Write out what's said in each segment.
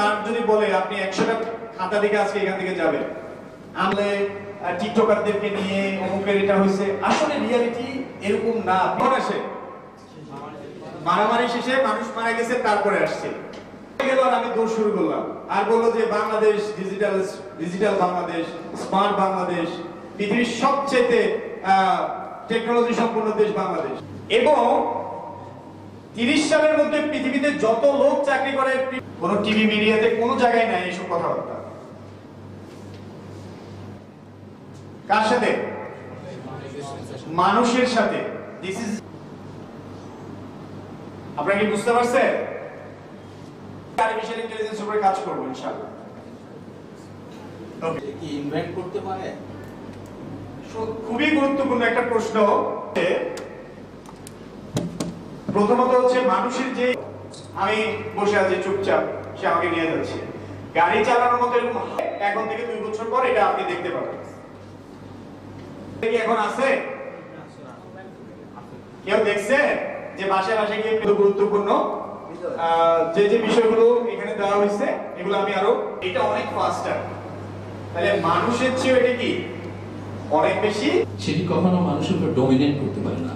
Sir যদি বলে আপনি 100টা খাতা দিকে আজকে এখান থেকে যাবেন, আমলে টিকটকারদেরকে নিয়ে অমুকের এটা হয়েছে, আসলে রিয়ালিটি এরকম না। আসে মারামারি শেষে মানুষ মারা গেছে, তারপরে আসছে গেল আর আমি দৌড় শুরু করলাম আর বললো যে বাংলাদেশ ডিজিটাল বাংলাদেশ, স্মার্ট বাংলাদেশ, পৃথিবীর সবচেয়ে টেকনোলজি সম্পন্ন দেশ বাংলাদেশ। এবং 30 সালের মধ্যে পৃথিবীতে যত লোক চাকরি করে কোন টিভি মিডিয়াতে কোনো জায়গায় নাই এইসব কথাবার্তা। কার সাথে? মানুষের সাথে। দিস ইজ, আপনারা কি বুঝতে পারছেন? আর্টিফিশিয়াল ইন্টেলিজেন্স উপরে কাজ করব ইনশাআল্লাহ। ওকে, কি ইনভেন্ট করতে পারে? খুবই গুরুত্বপূর্ণ একটা প্রশ্ন। প্রথমত হচ্ছে মানুষের যে, আমি বসে আছি চুপচাপ, সে আমাকে নিয়ে যাচ্ছে, গাড়ি চালানোর মতো এরকম এখন থেকে 2 বছর পর এটা আপনি দেখতে পাবেন। এখন আছে কেউ দেখছে যে বাসায় বাসায় গিয়ে গুরুত্বপূর্ণ যে যে বিষয়গুলো এখানে দেওয়া হয়েছে এগুলো আমি আরো, এটা অনেক ফাস্টার। তাহলে মানুষের চেয়ে এটা কি অনেক বেশি, সেটি কখনো মানুষের উপর ডমিনেট করতে পারে না।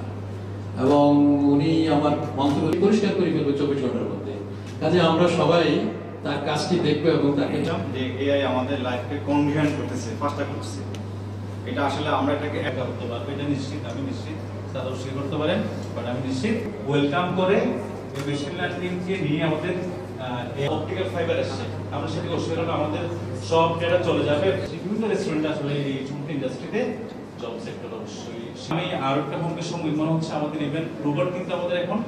এবং উনি আমার মন্তব্য পরিষ্কার করে ফেলবে 24 ঘন্টার মধ্যে। কাজে আমরা সবাই তার কাজটি দেখবো এবং তাকে যে এআই আমাদের লাইফকে কনভিনিয়েন্ট করতেছে, ফাস্টার করতেছে, এটা আসলে আমরা এটাকে একা করতে পারবো, এটা নিশ্চিত, আমি নিশ্চিত। স্যার অবশ্যই করতে পারেন, বাট আমি নিশ্চিত ওয়েলকাম করে এই মেশিন লার্নিংকে নিয়ে আমাদের অপটিক্যাল ফাইবার আসছে, আমরা সেটা অবশ্যই আমাদের সব ডেটা চলে যাবে। বিভিন্ন রেস্টুরেন্ট আসলে এই ফুড ইন্ডাস্ট্রিতে জব সেক্টর অবশ্যই। আমি আর একটা ভূমিকার সঙ্গে মনে হচ্ছে আমাদের ইভেন্ট রোবট কিন্তু আমাদের এখন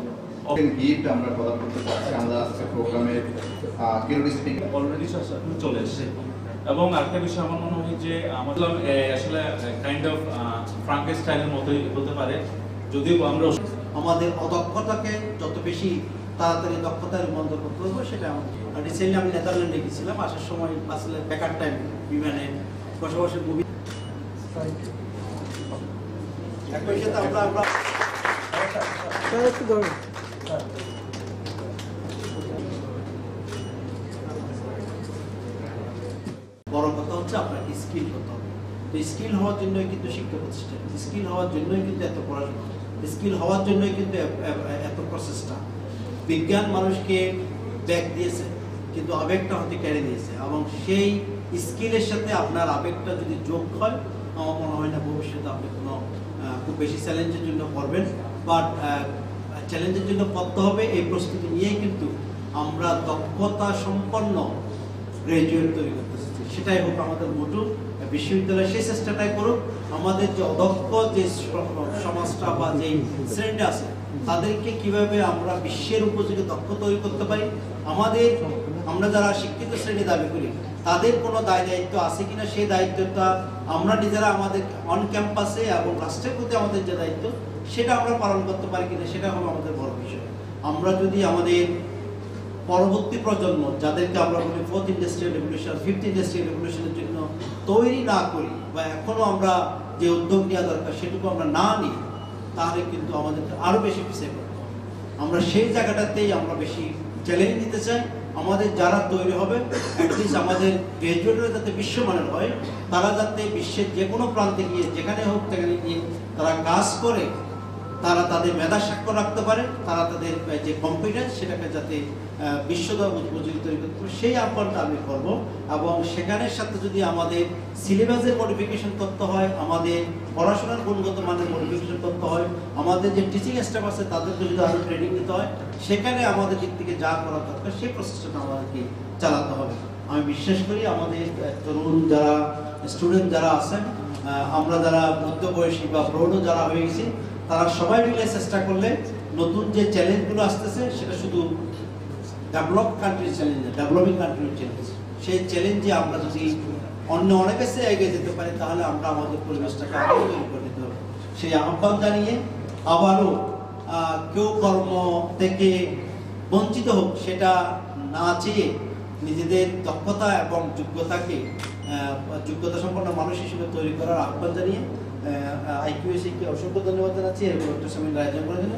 গিফট আমরা কথা বলতে চাচ্ছি। আমরা আজকে প্রোগ্রামের কিউরিয়াস স্পিকিং অলরেডি চলে এসেছে। এবং আরেকটা বিষয় আমার মনে হয় যে আমাদের আসলে কাইন্ড অফ ফ্রাঙ্কেনস্টাইনের মতোই হতে পারে, যদিও আমরা আমাদের অদক্ষতাকে যত বেশি তাড়াতাড়ি দক্ষতায় রূপান্তর করতে হবে সেটা। রিসেন্টলি আমি নেদারল্যান্ডে গেছিলাম, আসার সময় আসলে বেকার টাইম বিমানে বসে বসে মুভি একই সাথে আমরা বড় কথা হচ্ছে আপনার স্কিল হতে হবে। তো স্কিল হওয়ার জন্যই কিন্তু শিক্ষা প্রতিষ্ঠান, স্কিল হওয়ার জন্যই কিন্তু এত পড়াশোনা, স্কিল হওয়ার জন্যই কিন্তু এত প্রসেসটা। বিজ্ঞান মানুষকে ব্যাগ দিয়েছে কিন্তু আবেগটা হতে কেড়ে দিয়েছে, এবং সেই স্কিলের সাথে আপনার আবেগটা যদি যোগ হয় আমার মনে হয় না ভবিষ্যতে আপনি কোনো খুব বেশি চ্যালেঞ্জের জন্য করবেন। বাট চ্যালেঞ্জের জন্য করতে হবে এই প্রস্তুতি নিয়েই কিন্তু আমরা দক্ষতা সম্পন্ন গ্রাজুয়েট তৈরি করতেছি। সেটাই হোক আমাদের মোটো, বিশ্ববিদ্যালয় সেই চেষ্টাটাই করুক। আমাদের যে অদক্ষ যে সমাজটা বা যে শ্রেণীটা আছে তাদেরকে কিভাবে আমরা বিশ্বের উপযোগী দক্ষ তৈরি করতে পারি। আমরা যারা শিক্ষিত শ্রেণী দাবি করি তাদের কোনো দায় দায়িত্ব আছে কিনা, সেই দায়িত্বটা আমরা নিজেরা আমাদের অন ক্যাম্পাসে এবং রাষ্ট্রের প্রতি আমাদের যে দায়িত্ব সেটা আমরা পালন করতে পারি কিনা, সেটা হলো আমাদের বড় বিষয়। আমরা যদি আমাদের পরবর্তী প্রজন্ম যাদেরকে আমরা বলি 4th industrial revolution, 5th industrial রেভলিউশনের জন্য তৈরি না করি, বা এখনো আমরা যে উদ্যোগ নেওয়া দরকার সেটুকু আমরা না নিই, তাহলে কিন্তু আমাদেরকে আরো বেশি পিছিয়ে পড়তে হবে। আমরা সেই জায়গাটাতেই আমরা বেশি চ্যালেঞ্জ দিতে চাই। আমাদের যারা তৈরি হবে অ্যাটলিস্ট আমাদের গ্রাজুয়েটরা যাতে বিশ্বমানের হয়, তারা যাতে বিশ্বের যে কোনো প্রান্তে গিয়ে যেখানে হোক সেখানে গিয়ে তারা কাজ করে, তারা তাদের মেধা স্বাক্ষর রাখতে পারে, তারা তাদের যে কম্পিটেন্স সেটাকে যাতে বিশ্বদর উপযোগী তৈরি করতে পারে, সেই আহ্বানটা আমি করবো। এবং সেখানের সাথে যদি আমাদের সিলেবাসের মডিফিকেশন করতে হয়, আমাদের পড়াশোনার গুণগত মানের মডিফিকেশন করতে হয়, আমাদের যে টিচিং স্টাফ আছে তাদেরকে যদি আরও ট্রেনিং দিতে হয়, সেখানে আমাদের দিক থেকে যা করা দরকার সেই প্রসেসটা আমাদেরকে চালাতে হবে। আমি বিশ্বাস করি আমাদের তরুণ যারা স্টুডেন্ট যারা আছেন, আমরা যারা মধ্যবয়সী বা প্রৌঢ় যারা হয়ে গেছি, তারা সবাই মিলে চেষ্টা করলে নতুন যে চ্যালেঞ্জগুলো আসতেছে সেটা শুধু ডেভেলপ কান্ট্রির চ্যালেঞ্জ, ডেভেলপিং কান্ট্রির চ্যালেঞ্জ, সেই চ্যালেঞ্জে আমরা যদি অন্য অনেক কাছে এগিয়ে যেতে পারি তাহলে আমরা আমাদের পরিবেশটাকে আরও তৈরি করে দিতে হবে। সেই আহ্বান জানিয়ে আবারও কেউ কর্ম থেকে বঞ্চিত হোক সেটা না চেয়ে নিজেদের দক্ষতা এবং যোগ্যতা সম্পন্ন মানুষ হিসেবে তৈরি করার আহ্বান জানিয়ে IQAC কে অসংখ্য ধন্যবাদ জানাচ্ছি এরকম একটা সময় আয়োজন করার জন্য।